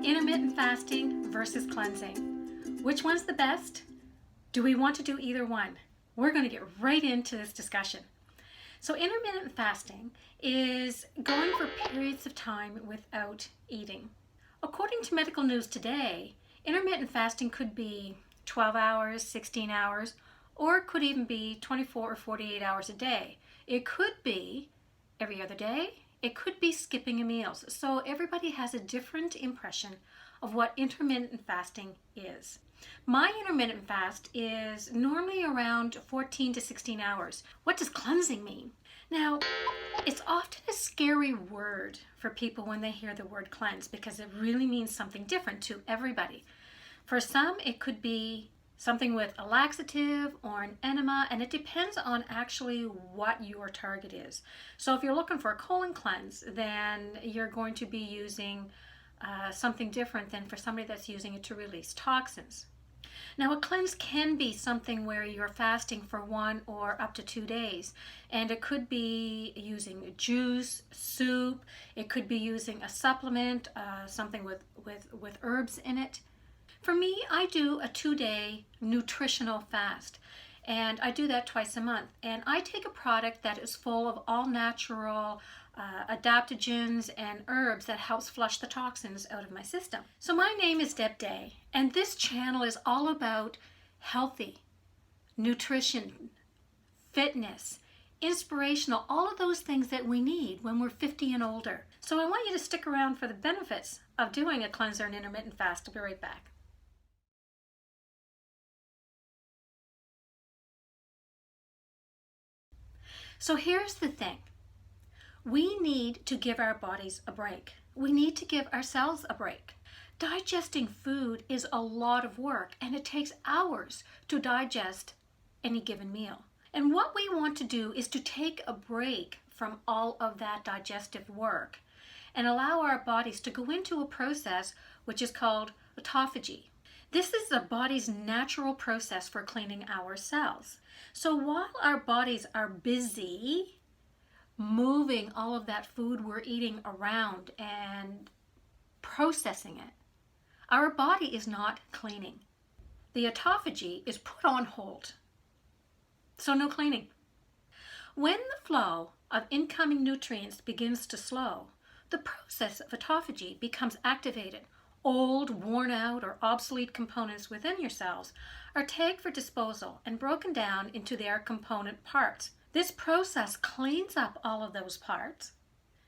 Intermittent fasting versus cleansing. Which one's the best? Do we want to do either one? We're going to get right into this discussion. So intermittent fasting is going for periods of time without eating. According to Medical News Today, intermittent fasting could be 12 hours, 16 hours, or it could even be 24 or 48 hours a day. It could be every other day. It could be skipping meals. So everybody has a different impression of what intermittent fasting is. My intermittent fast is normally around 14 to 16 hours. What does cleansing mean? Now, it's often a scary word for people when they hear the word cleanse because it really means something different to everybody. For some, it could be something with a laxative or an enema, and it depends on actually what your target is. So if you're looking for a colon cleanse, then you're going to be using something different than for somebody that's using it to release toxins. Now, a cleanse can be something where you're fasting for 1 or up to 2 days, and it could be using juice, soup, it could be using a supplement, something with herbs in it. For me, I do a 2-day nutritional fast, and I do that twice a month. And I take a product that is full of all natural adaptogens and herbs that helps flush the toxins out of my system. So my name is Deb Day, and this channel is all about healthy nutrition, fitness, inspirational, all of those things that we need when we're 50 and older. So I want you to stick around for the benefits of doing a cleanser and intermittent fast. I'll be right back. So here's the thing. We need to give our bodies a break. We need to give ourselves a break. Digesting food is a lot of work, and it takes hours to digest any given meal. And what we want to do is to take a break from all of that digestive work and allow our bodies to go into a process which is called autophagy. This is the body's natural process for cleaning our cells. So while our bodies are busy moving all of that food we're eating around and processing it, our body is not cleaning. The autophagy is put on hold. So no cleaning. When the flow of incoming nutrients begins to slow, the process of autophagy becomes activated. Old, worn out, or obsolete components within your cells are tagged for disposal and broken down into their component parts. This process cleans up all of those parts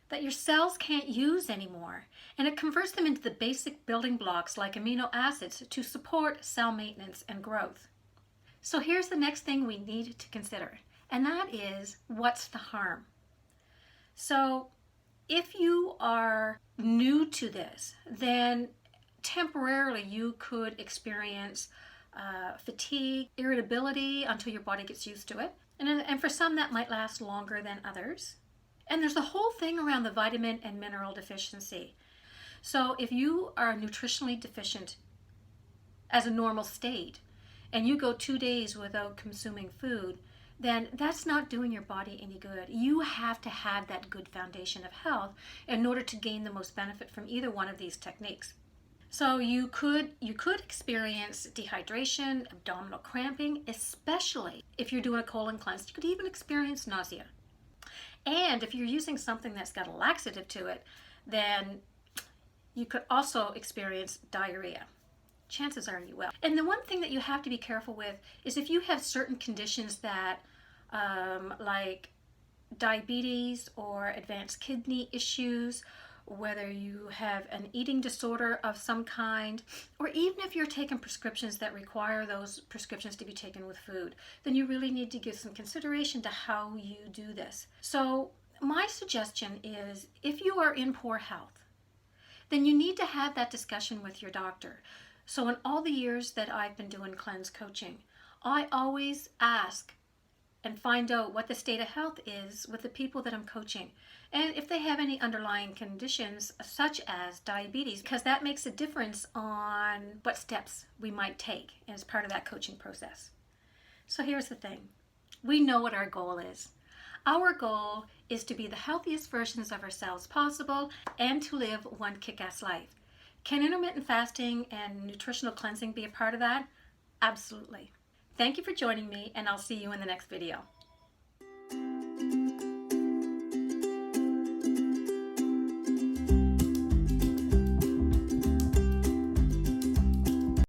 that your cells can't use anymore, and it converts them into the basic building blocks like amino acids to support cell maintenance and growth. So here's the next thing we need to consider, and that is, what's the harm? So if you are new to this, then temporarily you could experience fatigue, irritability until your body gets used to it. And for some that might last longer than others. And there's the whole thing around the vitamin and mineral deficiency. So if you are nutritionally deficient as a normal state and you go 2 days without consuming food, then that's not doing your body any good. You have to have that good foundation of health in order to gain the most benefit from either one of these techniques. So you could experience dehydration, abdominal cramping, especially if you're doing a colon cleanse. You could even experience nausea. And if you're using something that's got a laxative to it, then you could also experience diarrhea. Chances are you will. And the one thing that you have to be careful with is if you have certain conditions that like diabetes or advanced kidney issues, whether you have an eating disorder of some kind, or even if you're taking prescriptions that require those prescriptions to be taken with food, then you really need to give some consideration to how you do this. So my suggestion is, if you are in poor health, then you need to have that discussion with your doctor. So in all the years that I've been doing cleanse coaching, I always ask and find out what the state of health is with the people that I'm coaching, and if they have any underlying conditions such as diabetes, because that makes a difference on what steps we might take as part of that coaching process. So here's the thing. We know what our goal is. Our goal is to be the healthiest versions of ourselves possible and to live one kick-ass life. Can intermittent fasting and nutritional cleansing be a part of that? Absolutely. Thank you for joining me, and I'll see you in the next video.